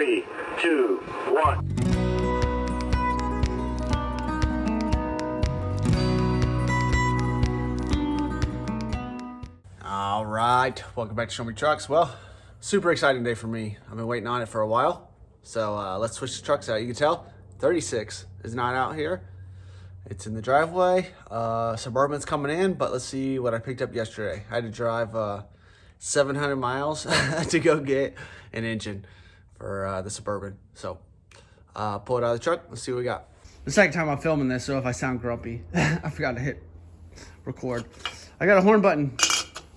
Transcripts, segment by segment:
3, 2, 1. All right, welcome back to Show Me Trucks. Well, super exciting day for me. I've been waiting on it for a while. So let's switch the trucks out. You can tell 36 is not out here. It's in the driveway. Suburban's coming in, but let's see what I picked up yesterday. I had to drive 700 miles to go get an engine for the Suburban. So pull it out of the truck. Let's see what we got. The second time I'm filming this, so if I sound grumpy, I forgot to hit record. I got a horn button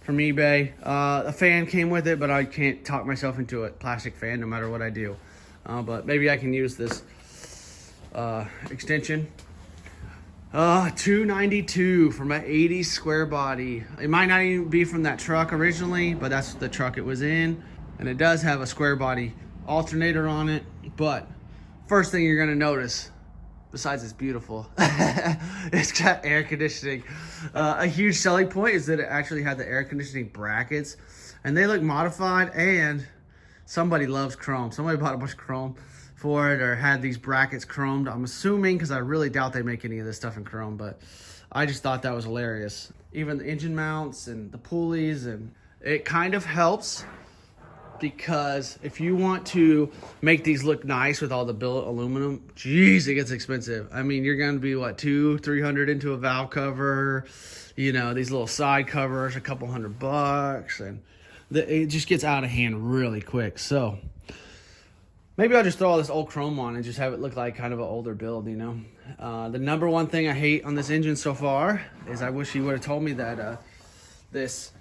from eBay. A fan came with it, but I can't talk myself into it. Plastic fan, no matter what I do. But maybe I can use this extension. 292 from an 80 square body. It might not even be from that truck originally, but that's the truck it was in. And it does have a square body alternator on it. But first thing you're gonna notice, besides it's beautiful, it's got air conditioning. A huge selling point is that it actually had the air conditioning brackets, and they look modified, and somebody loves chrome. Somebody bought a bunch of chrome for it or had these brackets chromed. I'm assuming, because I really doubt they make any of this stuff in chrome, but I just thought that was hilarious. Even the engine mounts and the pulleys, and it kind of helps because if you want to make these look nice with all the billet aluminum, geez, it gets expensive. I mean, you're going to be what, $200-300 into a valve cover, you know, these little side covers, a couple $100, and it just gets out of hand really quick. So maybe I'll just throw all this old chrome on and just have it look like kind of an older build, you know. The number one thing I hate on this engine so far is I wish he would have told me that this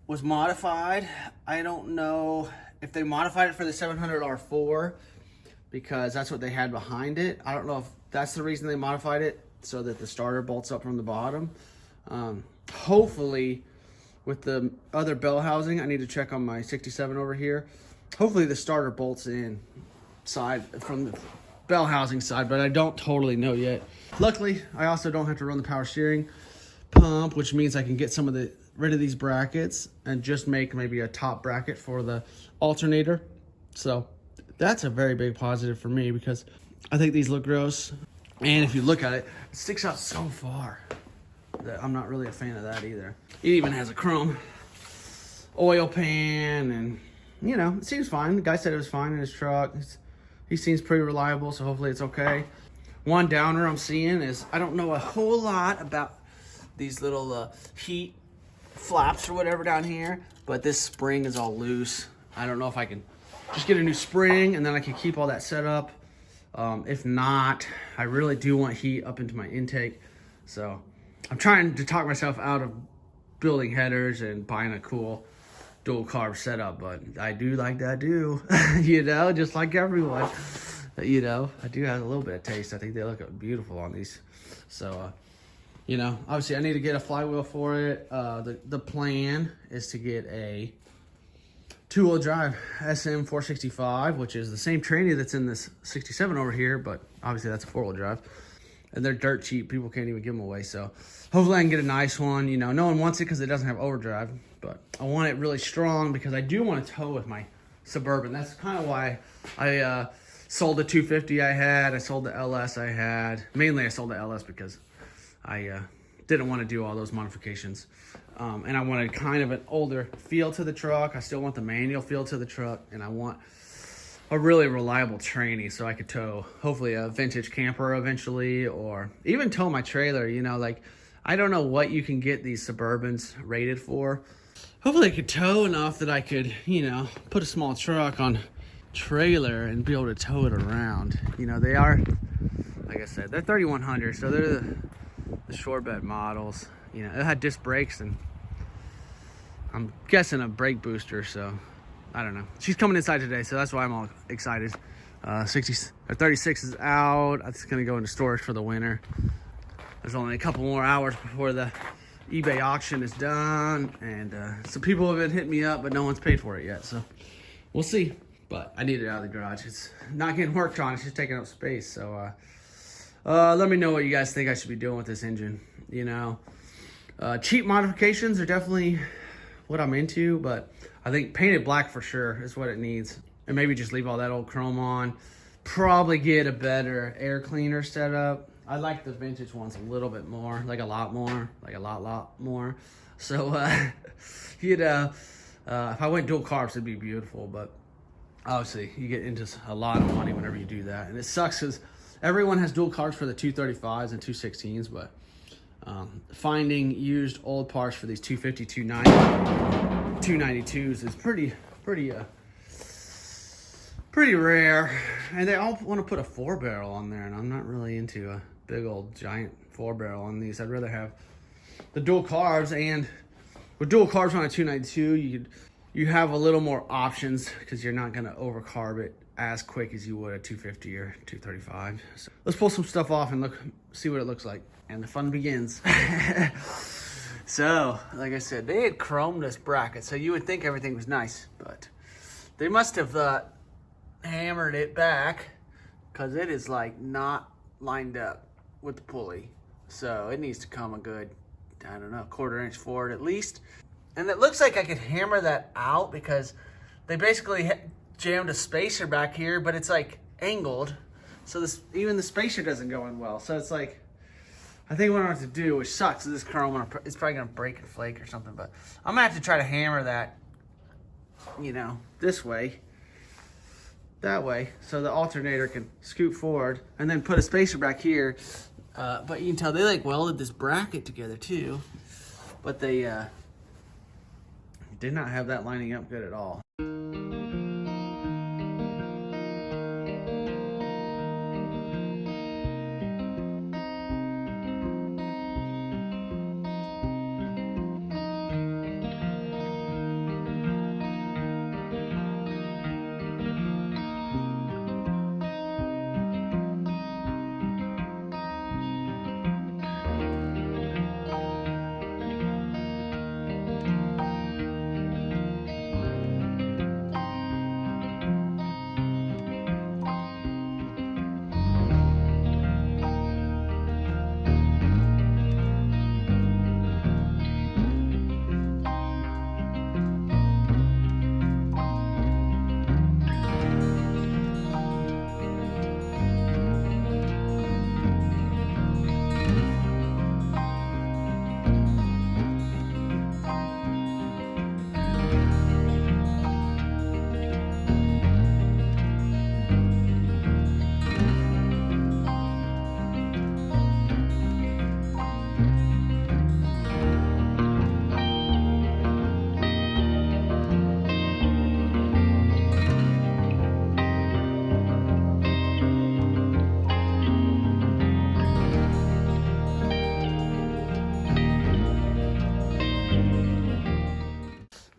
was modified. I don't know if they modified it for the 700 R4 because that's what they had behind it. I don't know if that's the reason they modified it, so that the starter bolts up from the bottom. Hopefully, with the other bell housing, I need to check on my 67 over here. Hopefully the starter bolts in side from the bell housing side, but I don't totally know yet. Luckily, I also don't have to run the power steering pump, which means I can get some of the rid of these brackets and just make maybe a top bracket for the alternator. So that's a very big positive for me because I think these look gross. And if you look at it, it sticks out so far that I'm not really a fan of that either. It even has a chrome oil pan, and you know, it seems fine. The guy said it was fine in his truck. He seems pretty reliable, so hopefully it's okay. One downer I'm seeing is I don't know a whole lot about these little heat flaps or whatever down here, but this spring is all loose. I don't know if I can just get a new spring and then I can keep all that set up. If not, I really do want heat up into my intake. So I'm trying to talk myself out of building headers and buying a cool dual carb setup, but I do like that do, you know, just like everyone, you know, I do have a little bit of taste. I think they look beautiful on these. So, you know, obviously I need to get a flywheel for it. The plan is to get a two-wheel drive SM 465, which is the same tranny that's in this 67 over here, but obviously that's a four-wheel drive. And they're dirt cheap. People can't even give them away. So hopefully I can get a nice one. You know, no one wants it because it doesn't have overdrive, but I want it really strong because I do want to tow with my Suburban. That's kind of why I sold the 250 I had. I sold the LS I had. Mainly I sold the LS because I didn't want to do all those modifications. And I wanted kind of an older feel to the truck. I still want the manual feel to the truck. And I want a really reliable tranny so I could tow hopefully a vintage camper eventually, or even tow my trailer. You know, like, I don't know what you can get these Suburbans rated for. Hopefully I could tow enough that I could, you know, put a small truck on trailer and be able to tow it around. You know, they are, like I said, they're 3100, so they're the short bed models. You know, it had disc brakes and I'm guessing a brake booster, so I don't know. She's coming inside today, so that's why I'm all excited. 36 is out. It's gonna go into storage for the winter. There's only a couple more hours before the eBay auction is done, and some people have been hitting me up, but no one's paid for it yet, so we'll see. But I need it out of the garage. It's not getting worked on. It's just taking up space. So let me know what you guys think I should be doing with this engine. You know, cheap modifications are definitely what I'm into, but I think painted black for sure is what it needs. and maybe just leave all that old chrome on. Probably get a better air cleaner set up. I like the vintage ones a little bit more, like a lot more, like a lot more. So, if I went dual carbs, it'd be beautiful, but obviously you get into a lot of money whenever you do that. And it sucks because everyone has dual carbs for the 235s and 216s, but finding used old parts for these 250, 290, 292s is pretty rare. And they all want to put a 4-barrel on there, and I'm not really into a big old giant 4-barrel on these. I'd rather have the dual carbs, and with dual carbs on a 292, you have a little more options because you're not going to overcarb it as quick as you would a 250 or 235. So let's pull some stuff off and see what it looks like, and the fun begins. So, like I said, they had chromed this bracket, so you would think everything was nice, but they must have hammered it back because it is like not lined up with the pulley. So it needs to come a good, I don't know, 1/4 inch forward at least. And it looks like I could hammer that out because they basically jammed a spacer back here, but it's like angled. So even the spacer doesn't go in well. So it's like, I think what I have to do, which sucks, is this chrome, it's probably gonna break and flake or something, but I'm gonna have to try to hammer that, this way, that way, so the alternator can scoot forward, and then put a spacer back here. But you can tell they like welded this bracket together too, but they did not have that lining up good at all.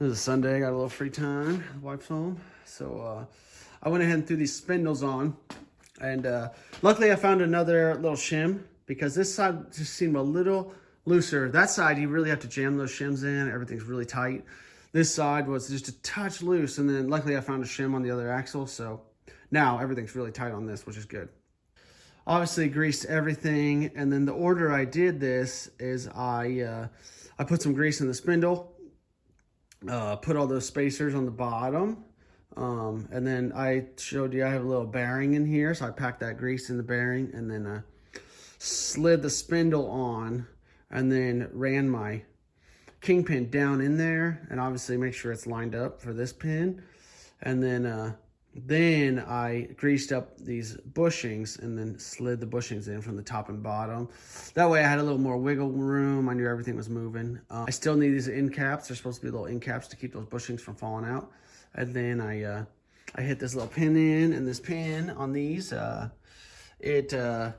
This is Sunday, I got a little free time, wife's home. So I went ahead and threw these spindles on, and luckily I found another little shim because this side just seemed a little looser. That side, you really have to jam those shims in, everything's really tight. This side was just a touch loose, and then luckily I found a shim on the other axle, so now everything's really tight on this, which is good. Obviously greased everything, and then the order I did this is I put some grease in the spindle, put all those spacers on the bottom, and then I showed you I have a little bearing in here, so I packed that grease in the bearing, and then slid the spindle on, and then ran my kingpin down in there, and obviously make sure it's lined up for this pin, and then I greased up these bushings and then slid the bushings in from the top and bottom. That way I had a little more wiggle room. I knew everything was moving. I still need these end caps. They're supposed to be little end caps to keep those bushings from falling out. And then I hit this little pin in, and this pin on these, it has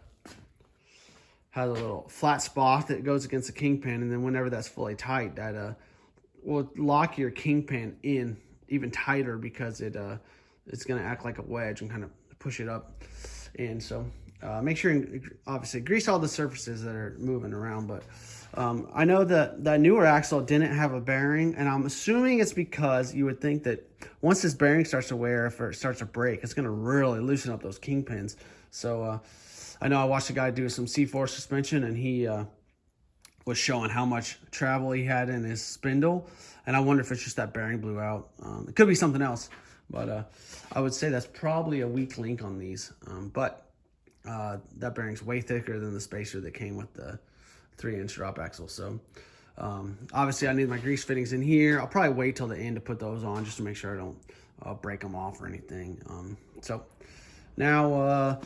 a little flat spot that goes against the kingpin, and then whenever that's fully tight, that will lock your kingpin in even tighter because it's going to act like a wedge and kind of push it up. And so make sure and obviously grease all the surfaces that are moving around. But I know that the newer axle didn't have a bearing, and I'm assuming it's because you would think that once this bearing starts to wear, if it starts to break, it's going to really loosen up those kingpins. So I know I watched a guy do some C4 suspension, and he was showing how much travel he had in his spindle, and I wonder if it's just that bearing blew out. It could be something else. But I would say that's probably a weak link on these. But that bearing's way thicker than the spacer that came with the 3-inch drop axle. So obviously I need my grease fittings in here. I'll probably wait till the end to put those on just to make sure I don't break them off or anything. So now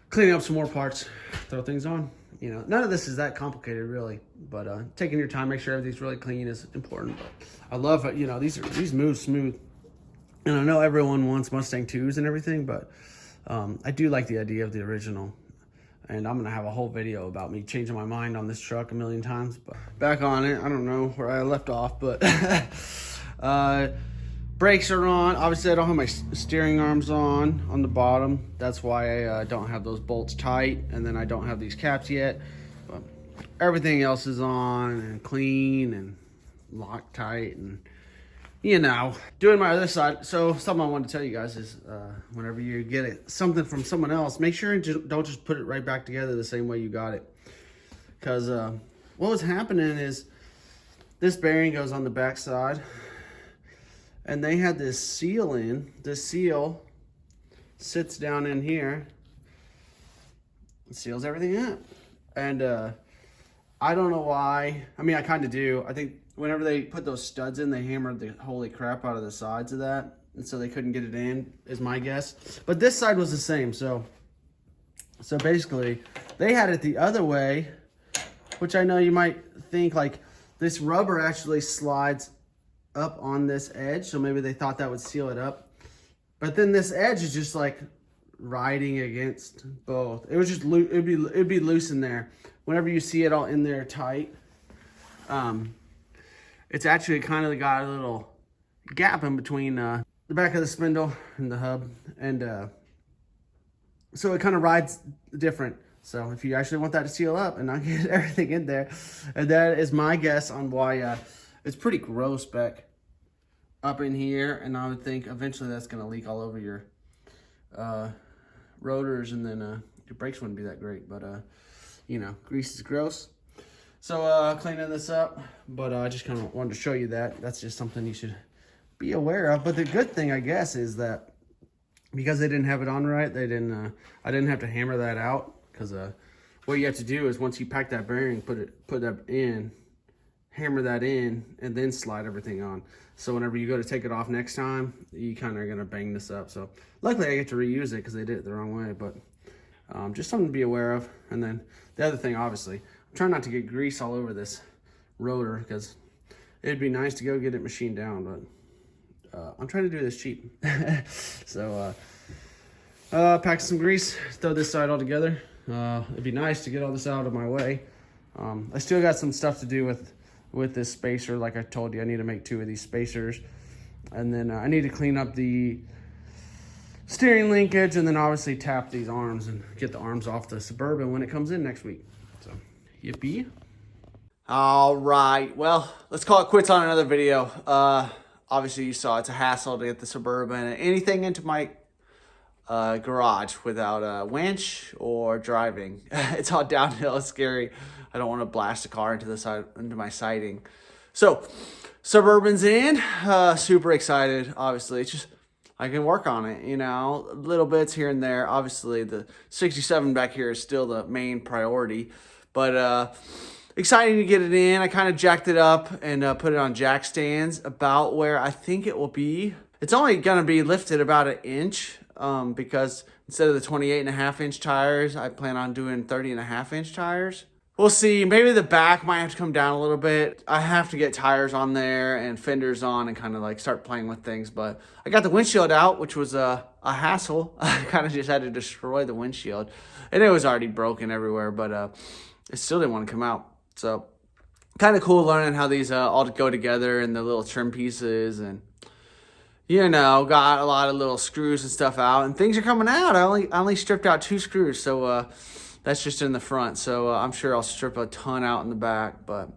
cleaning up some more parts, throw things on. You know, none of this is that complicated really, but taking your time, make sure everything's really clean is important. But I love it, you know, these move smooth. And I know everyone wants Mustang 2s and everything, but I do like the idea of the original. And I'm going to have a whole video about me changing my mind on this truck a million times. But back on it, I don't know where I left off, but brakes are on. Obviously, I don't have my steering arms on the bottom. That's why I don't have those bolts tight. And then I don't have these caps yet. But everything else is on and clean and locked tight and, you know, doing my other side. So something I want to tell you guys is whenever you get something from someone else, make sure you don't just put it right back together the same way you got it. Because what was happening is this bearing goes on the back side, and they had this seal in. This seal sits down in here, seals everything up. And I don't know why. I mean, I kind of do. I think whenever they put those studs in, they hammered the holy crap out of the sides of that, and so they couldn't get it in, is my guess. But this side was the same, so basically they had it the other way, which I know you might think like this rubber actually slides up on this edge, so maybe they thought that would seal it up. But then this edge is just like riding against both. It was just it'd be loose in there. Whenever you see it all in there tight, it's actually kind of got a little gap in between the back of the spindle and the hub. And so it kind of rides different. So if you actually want that to seal up and not get everything in there, and that is my guess on why it's pretty gross back up in here. And I would think eventually that's going to leak all over your rotors, and then your brakes wouldn't be that great. But, you know, grease is gross. So cleaning this up, but I just kind of wanted to show you that. That's just something you should be aware of. But the good thing, I guess, is that because they didn't have it on right, they didn't. I didn't have to hammer that out, because what you have to do is once you pack that bearing, put that in, hammer that in, and then slide everything on. So whenever you go to take it off next time, you kind of are gonna bang this up. So luckily I get to reuse it because they did it the wrong way, but just something to be aware of. And then the other thing, obviously, try not to get grease all over this rotor, because it'd be nice to go get it machined down, but I'm trying to do this cheap. So pack some grease, throw this side all together. It'd be nice to get all this out of my way. I still got some stuff to do with this spacer. Like I told you, I need to make 2 of these spacers, and then I need to clean up the steering linkage, and then obviously tap these arms and get the arms off the Suburban when it comes in next week. So yippee. All right, well, let's call it quits on another video. Obviously you saw it's a hassle to get the Suburban and anything into my garage without a winch or driving. It's all downhill. It's scary. I don't want to blast a car into my siding. So Suburban's in. Super excited. Obviously, it's just I can work on it, you know, little bits here and there. Obviously, the 67 back here is still the main priority, but exciting to get it in. I kind of jacked it up and put it on jack stands about where I think it will be. It's only going to be lifted about 1 inch because instead of the 28.5-inch tires, I plan on doing 30.5-inch tires. We'll see. Maybe the back might have to come down a little bit. I have to get tires on there and fenders on and kind of like start playing with things. But I got the windshield out, which was a hassle. I kind of just had to destroy the windshield. And it was already broken everywhere, but it still didn't want to come out. So kind of cool learning how these all go together and the little trim pieces, and you know, got a lot of little screws and stuff out, and things are coming out. I only stripped out 2 screws, so that's just in the front. So I'm sure I'll strip a ton out in the back, but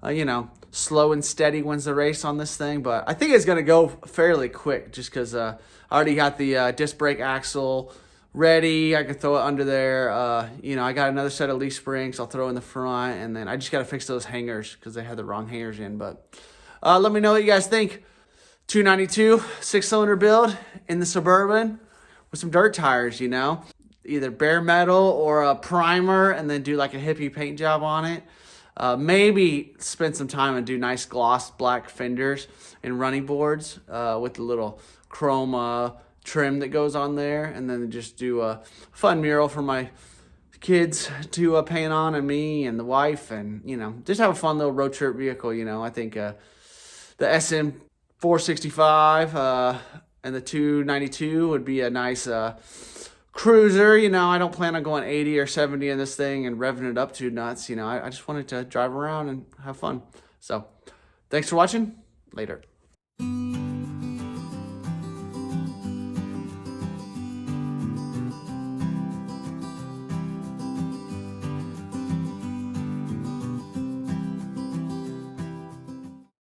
you know, slow and steady wins the race on this thing. But I think it's gonna go fairly quick, just because I already got the disc brake axle ready. I could throw it under there. You know, I got another set of leaf springs I'll throw in the front, and then I just got to fix those hangers because they had the wrong hangers in. But let me know what you guys think. 292 6-cylinder build in the Suburban with some dirt tires, you know, either bare metal or a primer, and then do like a hippie paint job on it. Maybe spend some time and do nice gloss black fenders and running boards with the little chrome trim that goes on there, and then just do a fun mural for my kids to paint on, and me and the wife, and you know, just have a fun little road trip vehicle. You know, I think the SM 465 and the 292 would be a nice cruiser. You know, I don't plan on going 80 or 70 in this thing and revving it up too nuts. You know, I just wanted to drive around and have fun. So thanks for watching. Later.